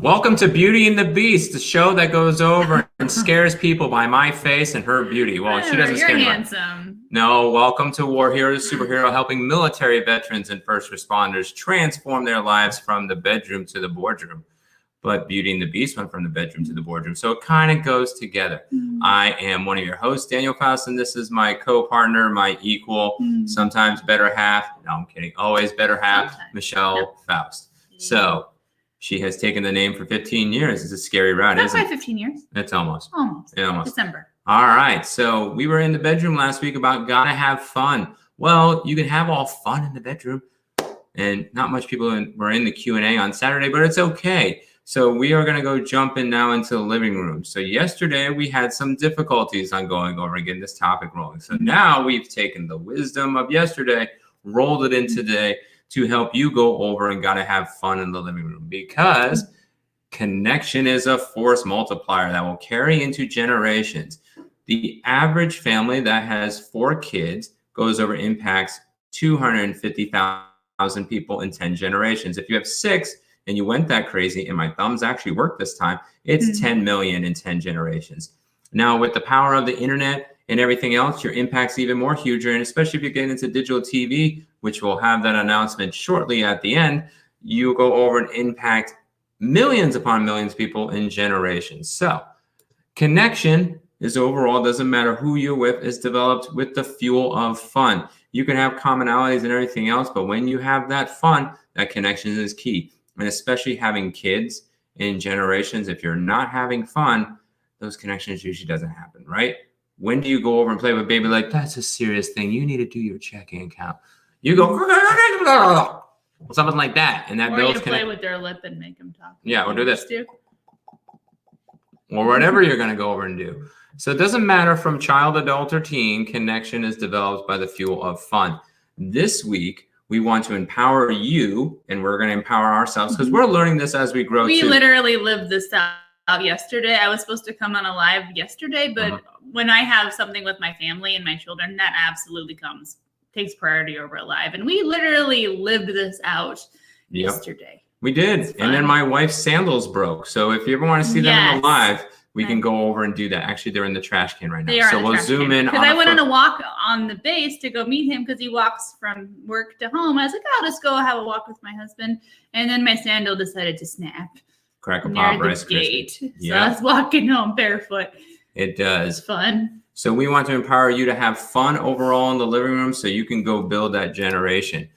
Welcome to Beauty and the Beast, the show that goes over and scares people by my face and her beauty. Well, she doesn't scare me. You're handsome. No, welcome to War Heroes Superhero, helping military veterans and first responders transform their lives from the bedroom to the boardroom. But Beauty and the Beast went from the bedroom to the boardroom, so it kind of goes together. I am one of your hosts, Daniel Faust, and this is my co-partner, my equal, sometimes better half. No, I'm kidding. Always better half, sometimes. Michelle Faust. So she has taken the name for 15 years. It's a scary ride, isn't it? Not quite 15 years. It's almost. Almost. Yeah, almost. December. All right. So we were in the bedroom last week about gotta have fun. Well, you can have all fun in the bedroom. And not much people were in the Q&A on Saturday, but it's okay. So we are going to go jumping now into the living room. So yesterday we had some difficulties on going over and getting this topic rolling. So now we've taken the wisdom of yesterday, rolled it in today to help you go over and gotta have fun in the living room, because connection is a force multiplier that will carry into generations. The average family that has 4 kids goes over impacts 250,000 people in 10 generations. If you have 6 and you went that crazy, and my thumbs actually worked this time, it's 10 million in 10 generations. Now, with the power of the internet and everything else, your impact's even more huger. And especially if you get into digital TV, which we'll have that announcement shortly at the end, you go over and impact millions upon millions of people in generations. So connection is overall, doesn't matter who you're with, is developed with the fuel of fun. You can have commonalities and everything else, but when you have that fun, that connection is key. And especially having kids in generations, if you're not having fun, those connections usually doesn't happen, right? When do you go over and play with a baby like, that's a serious thing, you need to do your checking account? You go, something like that. And that builds connection. Or you play with their lip and make them talk. Yeah, or do this. Or whatever you're going to go over and do. So it doesn't matter from child, adult, or teen, connection is developed by the fuel of fun. This week, we want to empower you, and we're going to empower ourselves because we're learning this as we grow. We literally lived this out yesterday. I was supposed to come on a live yesterday, but when I have something with my family and my children, that absolutely takes priority over a live. And we literally lived this out yesterday. We did. And then my wife's sandals broke. So if you ever want to see them on the live, we can go over and do that. Actually, they're in the trash can right now. So we'll zoom in. Because I went on a walk on the base to go meet him because he walks from work to home. I was like, I'll just go have a walk with my husband. And then my sandal decided to snap. Crack a pop, near the gate. So I was walking home barefoot. It does. It's fun. So we want to empower you to have fun overall in the living room so you can go build that generation.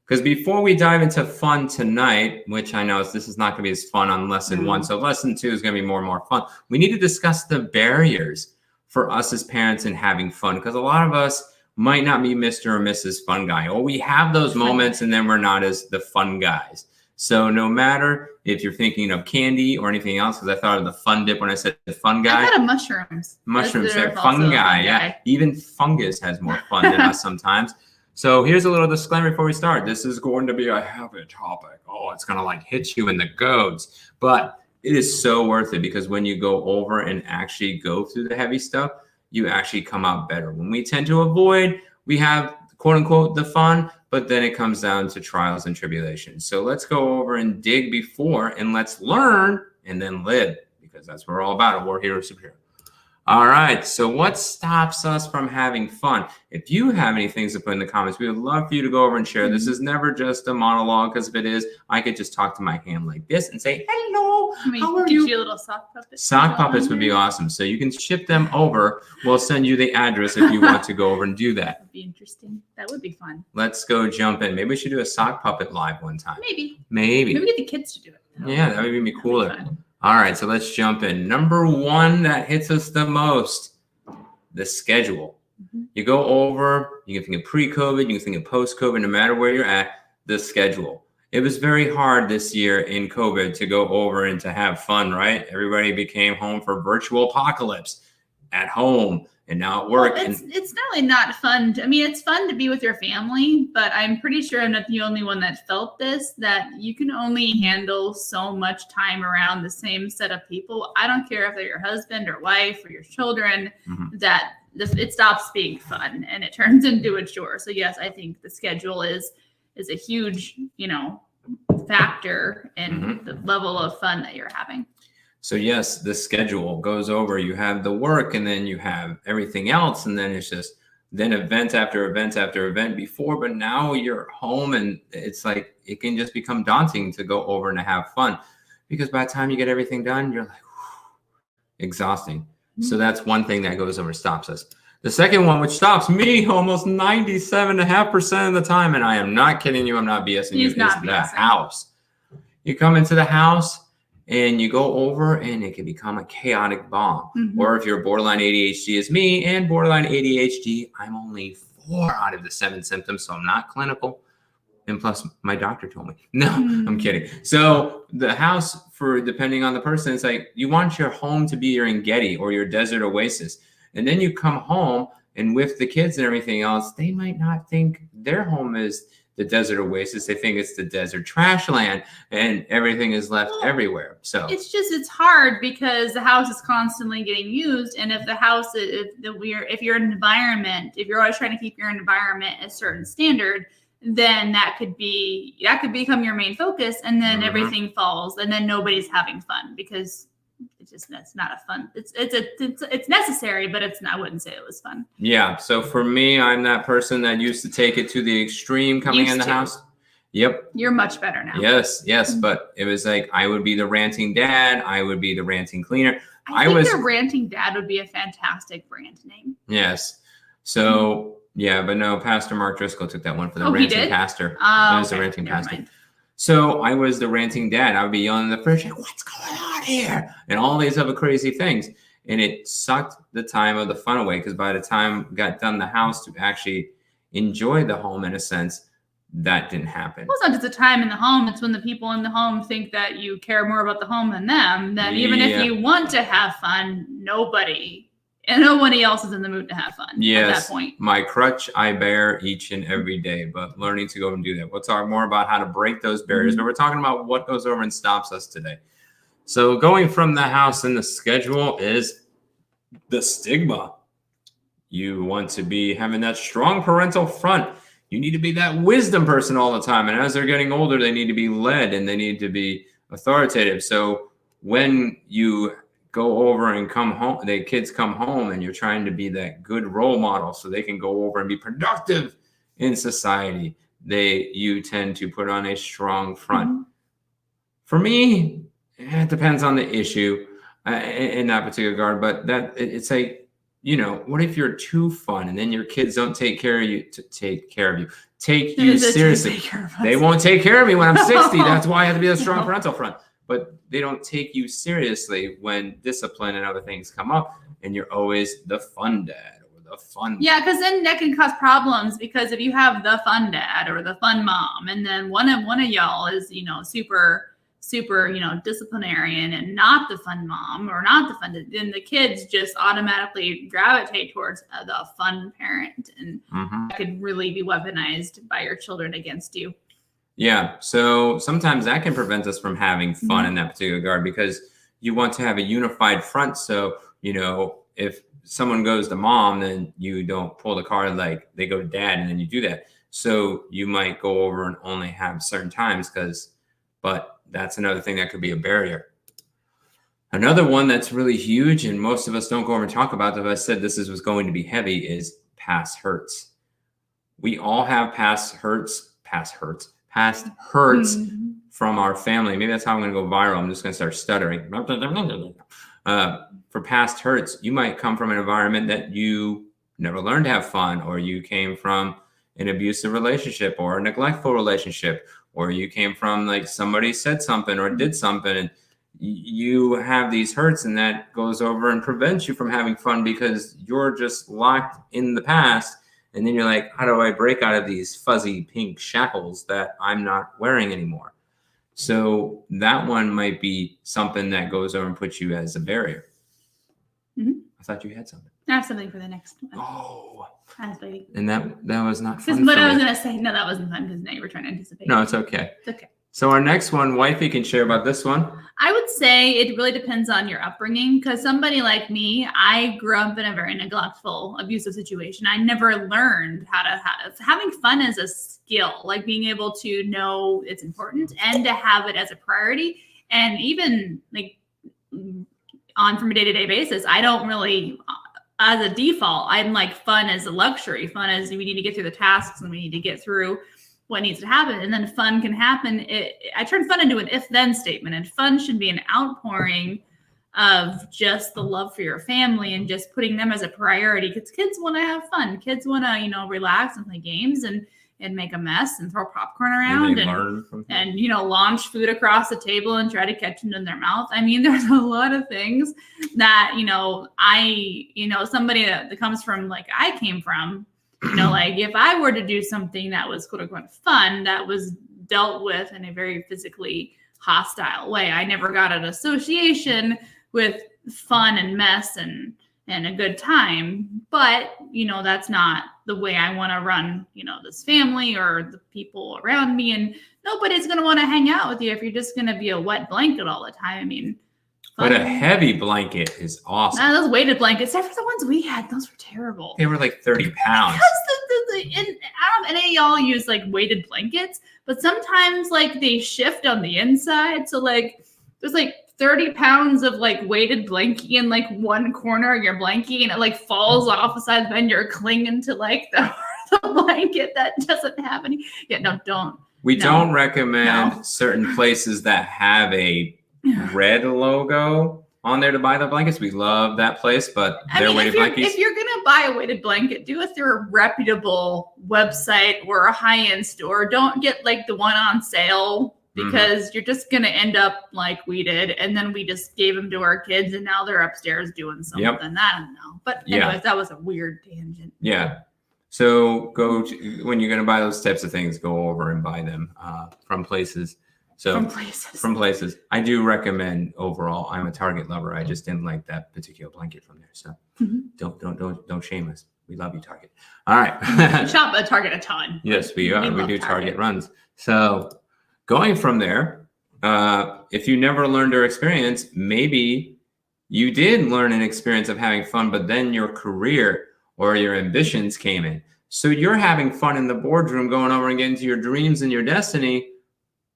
Because before we dive into fun tonight, which I know this is not going to be as fun on lesson 1, so lesson 2 is going to be more and more fun. We need to discuss the barriers for us as parents in having fun, because a lot of us might not be Mr. or Mrs. Fun Guy, or we have those moments and then we're not as the fun guys. So no matter if you're thinking of candy or anything else, because I thought of the fun dip when I said the fun guy. I thought of mushrooms. Mushrooms, fun guy, yeah. Even fungus has more fun than us sometimes. So here's a little disclaimer before we start. This is going to be a heavy topic. Oh, it's going to like hit you in the goads. But it is so worth it, because when you go over and actually go through the heavy stuff, you actually come out better. When we tend to avoid, we have quote unquote the fun, but then it comes down to trials and tribulations. So let's go over and dig before, and let's learn and then live, because that's what we're all about, a War Hero Superhero. All right, so what stops us from having fun? If you have any things to put in the comments, we would love for you to go over and share. This is never just a monologue, because if it is, I could just talk to my hand like this and say, hello, how are you? Little sock puppets. Sock puppets would be awesome. So you can ship them over. We'll send you the address if you want to go over and do that. That would be interesting. That would be fun. Let's go jump in. Maybe we should do a sock puppet live one time. Maybe. Maybe get the kids to do it. Yeah, that would be cooler. All right, so let's jump in. Number 1 that hits us the most, the schedule. You go over, you can think of pre-COVID, you can think of post-COVID, no matter where you're at, the schedule. It was very hard this year in COVID to go over and to have fun, right? Everybody became home for virtual apocalypse at home and now at work. Well, it's not really not fun. It's fun to be with your family, but I'm pretty sure I'm not the only one that felt this, that you can only handle so much time around the same set of people. I don't care if they're your husband or wife or your children, that it stops being fun and it turns into a chore. So yes, I think the schedule is a huge, factor in Mhm. the level of fun that you're having. So yes, the schedule goes over. You have the work, and then you have everything else, and then it's just then event after event after event before. But now you're home, and it's like it can just become daunting to go over and to have fun, because by the time you get everything done, you're like exhausting. So that's one thing that goes over stops us. The second one, which stops me almost 97.5% of the time, and I am not kidding you, I'm not BSing you, He's is not the BSing. house. You come into the house and you go over, and it can become a chaotic bomb. Mhm. Or if you're borderline ADHD as me, and borderline ADHD, I'm only 4 out of the 7 symptoms, so I'm not clinical. And plus, my doctor told me. No, I'm kidding. So the house, for depending on the person, it's like you want your home to be your Engedi or your desert oasis. And then you come home, and with the kids and everything else, they might not think their home is the desert oasis. They think it's the desert trash land, and everything is left everywhere. So It's hard because the house is constantly getting used, and if the house if your environment, if you're always trying to keep your environment a certain standard, then that could become your main focus, and then everything falls, and then nobody's having fun because that's not a fun. It's necessary, but it's not. I wouldn't say it was fun. yeah. So for me, I'm that person that used to take it to the extreme coming in the house. Yep. You're much better now. Yes. But it was like I would be the ranting dad. I would be the ranting cleaner. I think the ranting dad would be a fantastic brand name. Yes. So yeah, but no, Pastor Mark Driscoll took that one for the ranting pastor. Oh, It was the ranting pastor. So I was the ranting dad. I would be yelling in the fridge, like, what's going on here? And all these other crazy things. And it sucked the time of the fun away, because by the time I got done the house to actually enjoy the home in a sense, that didn't happen. Well, it's not just the time in the home. It's when the people in the home think that you care more about the home than them. That even if you want to have fun, nobody else is in the mood to have fun at that point. My crutch I bear each and every day, but learning to go and do that. We'll talk more about how to break those barriers, but we're talking about what goes over and stops us today. So going from the house and the schedule is the stigma. You want to be having that strong parental front. You need to be that wisdom person all the time. And as they're getting older, they need to be led and they need to be authoritative. So when you go over and come home, the kids come home, and you're trying to be that good role model so they can go over and be productive in society, you tend to put on a strong front. For me, it depends on the issue in that particular regard, but it's like, what if you're too fun and then your kids don't take you seriously? They won't take care of me when I'm 60. That's why I have to be a strong parental front. But they don't take you seriously when discipline and other things come up, and you're always the fun dad or the fun. Yeah, because then that can cause problems, because if you have the fun dad or the fun mom, and then one of y'all is super disciplinarian and not the fun mom or not the fun, then the kids just automatically gravitate towards the fun parent, and that could really be weaponized by your children against you. Yeah, so sometimes that can prevent us from having fun in that particular regard, because you want to have a unified front. So, if someone goes to mom, then you don't pull the card like they go to dad, and then you do that. So you might go over and only have certain times, but that's another thing that could be a barrier. Another one that's really huge, and most of us don't go over and talk about, if I said this was going to be heavy, is past hurts. We all have past hurts from our family. Maybe that's how I'm going to go viral. I'm just going to start stuttering. For past hurts, you might come from an environment that you never learned to have fun, or you came from an abusive relationship or a neglectful relationship, or you came from like somebody said something or did something, and you have these hurts, and that goes over and prevents you from having fun because you're just locked in the past. And then you're like, how do I break out of these fuzzy pink shackles that I'm not wearing anymore? So that one might be something that goes over and puts you as a barrier. I thought you had something. I have something for the next one. Oh. And that was not fun. But I was going to say, no, that wasn't fun, because now you were trying to anticipate. No, it's okay. It's okay. So our next one, Wifey can share about this one. I would say it really depends on your upbringing, because somebody like me, I grew up in a very neglectful, abusive situation. I never learned how to having fun is a skill, like being able to know it's important and to have it as a priority. And even like from a day-to-day basis, I don't really, as a default, I'm like fun as a luxury. Fun as we need to get through the tasks and we need to get through what needs to happen. And then fun can happen. I turn fun into an if-then statement, and fun should be an outpouring of just the love for your family and just putting them as a priority, because kids want to have fun. Kids want to, relax and play games and make a mess and throw popcorn around and launch food across the table and try to catch it in their mouth. I mean, there's a lot of things that, somebody that comes from like I came from, like if I were to do something that was quote unquote fun, that was dealt with in a very physically hostile way. I never got an association with fun and mess and a good time, but that's not the way I want to run this family or the people around me, and nobody's going to want to hang out with you if you're just going to be a wet blanket all the time. I mean, but a heavy blanket is awesome. Those weighted blankets, except for the ones we had, those were terrible. They were like 30 pounds. And I don't know if any of y'all use like weighted blankets, but sometimes like they shift on the inside. So like there's like 30 pounds of like weighted blankie in like one corner of your blankie, and it like falls off the side, then you're clinging to like the blanket that doesn't have any. Yeah, no, don't. We don't recommend certain places that have a red logo on there to buy the blankets. We love that place, but they're weighted blankets. If you're gonna buy a weighted blanket, do it through a reputable website or a high-end store. Don't get like the one on sale, because you're just gonna end up like we did, and then we just gave them to our kids, and now they're upstairs doing something. I don't know. But anyways, that was a weird tangent. Yeah. So when you're gonna buy those types of things, go over and buy them from places. So from places. I do recommend overall. I'm a Target lover. I just didn't like that particular blanket from there. So don't shame us. We love you, Target. All right. We shop at Target a ton. Yes, we are. We do Target runs. So going from there, if you never learned or experienced, maybe you did learn an experience of having fun, but then your career or your ambitions came in. So you're having fun in the boardroom, going over and getting to your dreams and your destiny,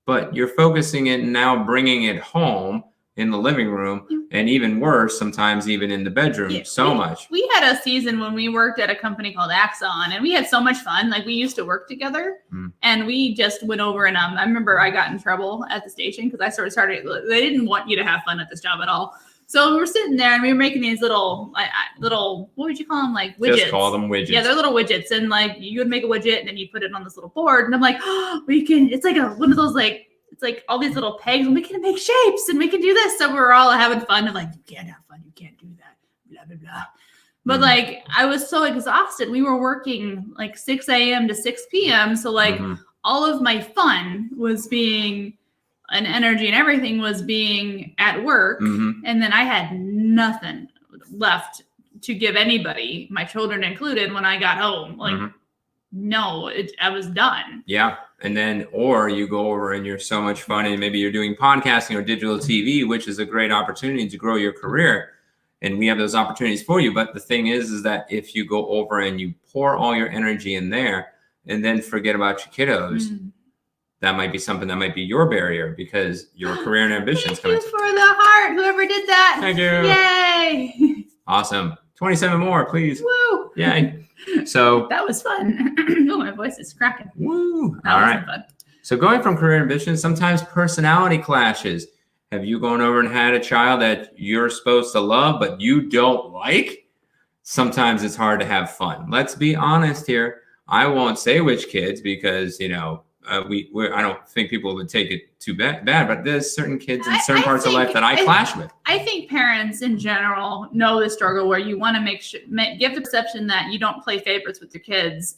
but you're focusing it now, bringing it home in the living room, and even worse, sometimes even in the bedroom, much. We had a season when we worked at a company called Axon, and we had so much fun. Like we used to work together, and we just went over and I remember I got in trouble at the station because I started, they didn't want you to have fun at this job at all. So we were sitting there and we were making these little, what would you call them? Like widgets. Just call them widgets. Yeah, they're little widgets. And like you would make a widget and then you put it on this little board. And I'm like, it's like one of those like, it's like all these little pegs and we can make shapes and we can do this. So we're all having fun. I'm like, you can't have fun. You can't do that. Blah, blah, blah. But like, I was so exhausted. We were working like 6 a.m. to 6 p.m. So like all of my fun was being, and energy and everything was being at work. And then I had nothing left to give anybody, my children included, when I got home. Like, I was done. Yeah. And then, or you go over and you're so much fun and maybe you're doing podcasting or digital TV, which is a great opportunity to grow your career. And we have those opportunities for you. But the thing is that if you go over and you pour all your energy in there and then forget about your kiddos, that might be something that might be your barrier because your career and ambitions. Thank you for the heart, whoever did that. Thank you. Yay. Awesome. 27 more, please. Woo. Yay. So that was fun. Oh, my voice is cracking. Woo. That was fun. So going from career ambitions, sometimes personality clashes. Have you gone over and had a child that you're supposed to love, but you don't like? Sometimes it's hard to have fun. Let's be honest here. I won't say which kids because, I don't think people would take it too bad, but there's certain kids in certain parts of life that I clash with. I think parents in general know the struggle where you want to give the perception that you don't play favorites with your kids,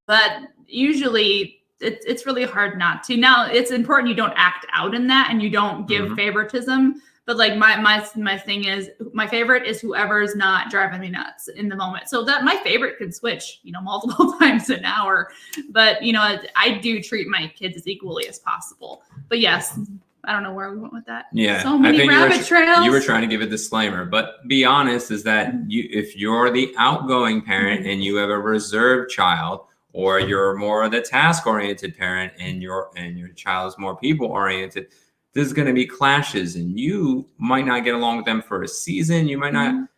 but usually it's really hard not to. Now, it's important you don't act out in that and you don't give favoritism. But like my thing is, my favorite is whoever's not driving me nuts in the moment. So that my favorite could switch, multiple times an hour. But I do treat my kids as equally as possible. But yes, I don't know where we went with that. Yeah, so many rabbit trails. You were trying to give a disclaimer, but be honest is that if you're the outgoing parent and you have a reserved child, or you're more the task-oriented parent and your child is more people-oriented, there's going to be clashes, and you might not get along with them for a season. You might not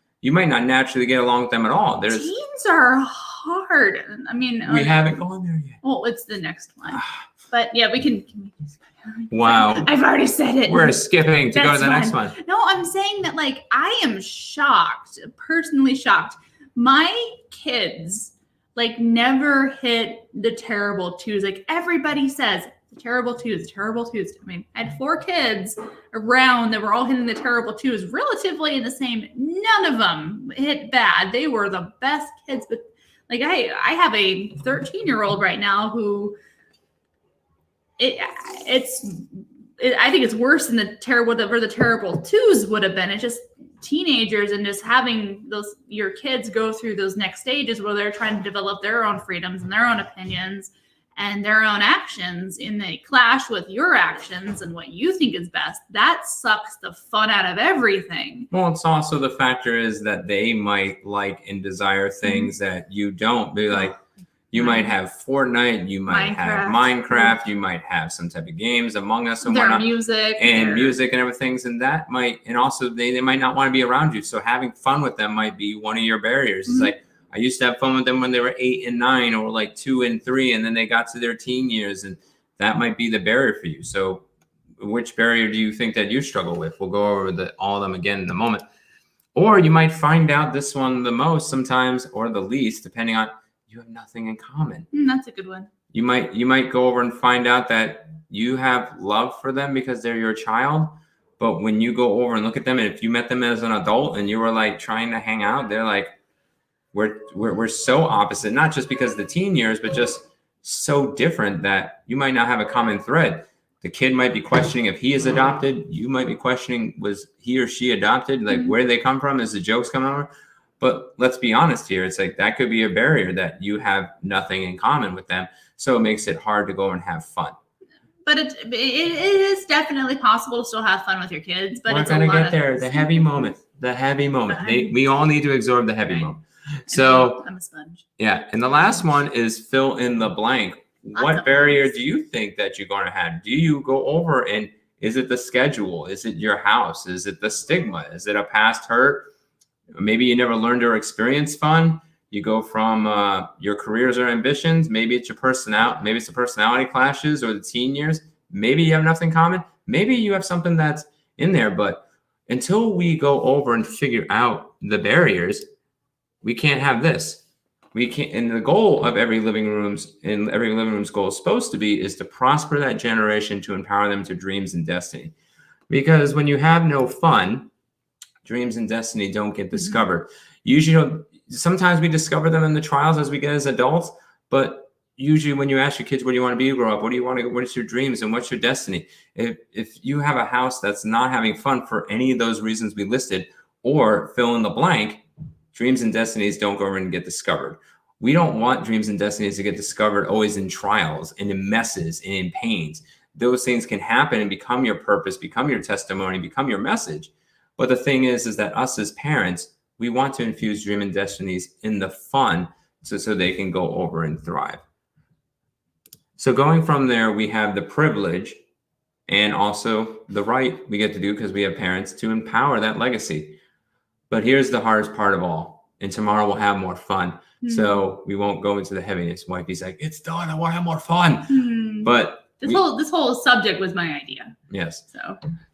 naturally get along with them at all. Teens are hard. I mean, we haven't gone there yet. Well, it's the next one. But yeah, we can. Wow. I've already said it. We're skipping to go to the next one. No, I'm saying that, like, I am shocked, personally shocked. My kids, like, never hit the terrible twos. Like, everybody says, the terrible twos. I mean, I had 4 kids around that were all hitting the terrible twos, relatively in the same. None of them hit bad. They were the best kids. But, like, I have a 13-year-old right now who I think it's worse than the terrible twos would have been. It's just teenagers and just having your kids go through those next stages where they're trying to develop their own freedoms and their own opinions and their own actions, and they clash with your actions and what you think is best. That sucks the fun out of everything. Well, it's also the factor is that they might like and desire things that you don't. Be like, you might have Fortnite, you might have Minecraft, you might have some type of games, Among Us, and whatnot, music and everything, and that might, and also they might not want to be around you. So having fun with them might be one of your barriers. It's like, I used to have fun with them when they were 8 and 9, or like 2 and 3, and then they got to their teen years, and that might be the barrier for you. So which barrier do you think that you struggle with? We'll go over all of them again in a moment. Or you might find out this one the most sometimes, or the least, depending on, you have nothing in common. That's a good one. You might go over and find out that you have love for them because they're your child, but when you go over and look at them, and if you met them as an adult and you were like trying to hang out, they're like, we're so opposite, not just because of the teen years, but just so different that you might not have a common thread. The kid might be questioning if he is adopted. You might be questioning, was he or she adopted? Like, where do they come from? Is the jokes coming over? But let's be honest here. It's like that could be a barrier that you have nothing in common with them. So it makes it hard to go and have fun. But it is definitely possible to still have fun with your kids. But we're it's going to get there. The heavy moment. We all need to absorb the heavy moment. So I'm a sponge. Yeah. And the last one is fill in the blank. What barrier do you think that you're going to have? Do you go over and is it the schedule? Is it your house? Is it the stigma? Is it a past hurt? Maybe you never learned or experienced fun. You go from your careers or ambitions. Maybe it's your personality. Maybe it's the personality clashes or the teen years. Maybe you have nothing in common. Maybe you have something that's in there. But until we go over and figure out the barriers, we can't have this. We can't. And the goal of every living room's goal is supposed to be is to prosper that generation, to empower them to dreams and destiny. Because when you have no fun, dreams and destiny don't get discovered. Usually, sometimes we discover them in the trials as we get as adults, but usually when you ask your kids, what do you want to be grow up? What do you want to, what is your dreams and what's your destiny? If you have a house that's not having fun for any of those reasons we listed, or fill in the blank, dreams and destinies don't go over and get discovered. We don't want dreams and destinies to get discovered always in trials and in messes and in pains. Those things can happen and become your purpose, become your testimony, become your message. But the thing is that us as parents, we want to infuse dream and destinies in the fun so they can go over and thrive. So going from there, we have the privilege and also the right we get to do because we have parents to empower that legacy. But here's the hardest part of all. And tomorrow we'll have more fun. So we won't go into the heaviness. Wifey's like, it's done. I want to have more fun. But this whole subject was my idea. Yes.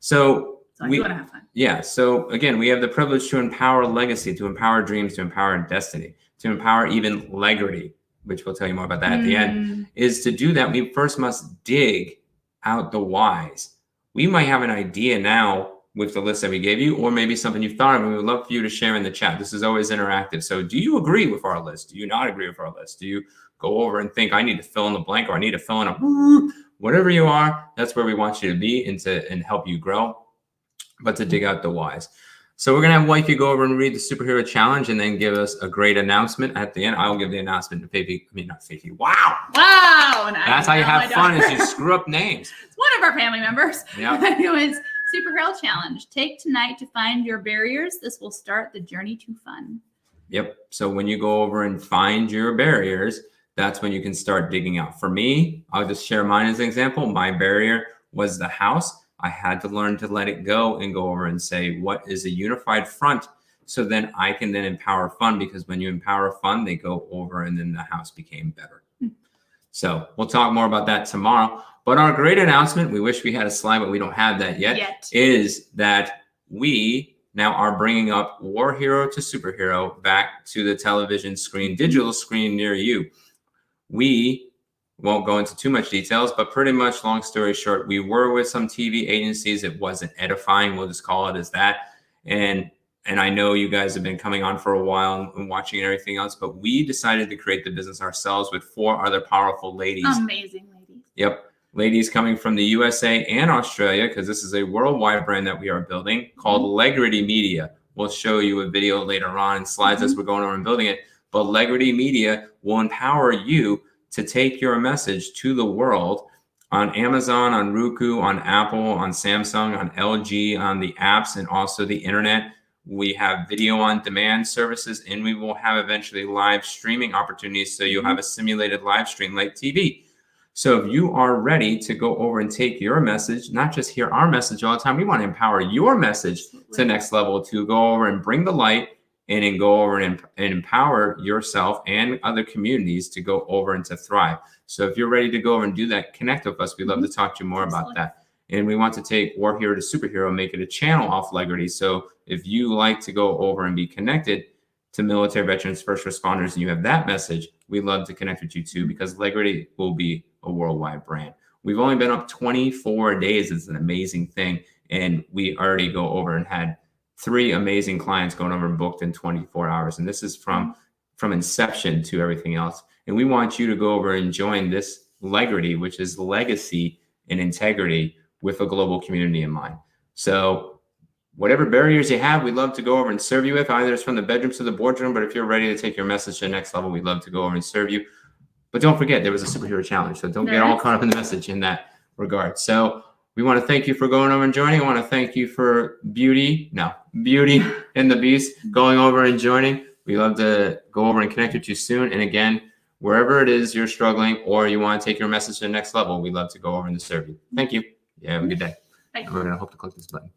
So I do want to have fun. Yeah. So again, we have the privilege to empower legacy, to empower dreams, to empower destiny, to empower even legrity, which we'll tell you more about that at the end. Is to do that, we first must dig out the whys. We might have an idea now with the list that we gave you, or maybe something you've thought of, and we would love for you to share in the chat. This is always interactive. So do you agree with our list? Do you not agree with our list? Do you go over and think I need to fill in the blank, or I need to fill in a whatever you are? That's where we want you to be and help you grow, but to dig out the whys. So we're going to have Wifey go over and read the superhero challenge and then give us a great announcement at the end. I'll give the announcement to Fifi. I mean, not Fifi. Wow. That's how you have fun is you screw up names. It's one of our family members. Yeah. Anyways, Superhero Challenge. Take tonight to find your barriers. This will start the journey to fun. Yep. So when you go over and find your barriers, that's when you can start digging out. For me, I'll just share mine as an example. My barrier was the house. I had to learn to let it go and go over and say, what is a unified front? So then I can then empower fund, because when you empower fund, they go over and then the house became better. So we'll talk more about that tomorrow. But our great announcement, we wish we had a slide, but we don't have that yet. Is that we now are bringing up War Hero to Superhero back to the television screen, digital screen near you. We won't go into too much details, but pretty much, long story short, we were with some TV agencies. It wasn't edifying. We'll just call it as that. And I know you guys have been coming on for a while and watching and everything else, but we decided to create the business ourselves with 4 other powerful ladies. Amazing ladies. Yep. Ladies coming from the USA and Australia, because this is a worldwide brand that we are building called Legrity Media. We'll show you a video later on and slides as we're going over and building it. But Legrity Media will empower you to take your message to the world on Amazon, on Roku, on Apple, on Samsung, on LG, on the apps, and also the internet. We have video on demand services, and we will have eventually live streaming opportunities. So you'll have a simulated live stream like TV. So if you are ready to go over and take your message, not just hear our message all the time, we want to empower your message to the next level, to go over and bring the light and then go over and empower yourself and other communities to go over and to thrive. So if you're ready to go over and do that, connect with us. We'd love to talk to you more about that. And we want to take War Hero to Superhero and make it a channel off Legrity. So if you like to go over and be connected to military veterans, first responders, and you have that message, we'd love to connect with you too, because Legrity will be a worldwide brand. We've only been up 24 days. It's an amazing thing. And we already go over and had 3 amazing clients going over and booked in 24 hours. And this is from inception to everything else. And we want you to go over and join this Legrity, which is legacy and integrity with a global community in mind. So whatever barriers you have, we'd love to go over and serve you with, either it's from the bedroom to the boardroom, but if you're ready to take your message to the next level, we'd love to go over and serve you. But don't forget, there was a superhero challenge. So don't get all caught up in the message in that regard. So we want to thank you for going over and joining. I want to thank you for Beauty and the Beast going over and joining. We love to go over and connect with you soon. And again, wherever it is you're struggling or you want to take your message to the next level, we'd love to go over and serve you. Thank you. Yeah, have a good day. Bye. We're going to hope to click this button.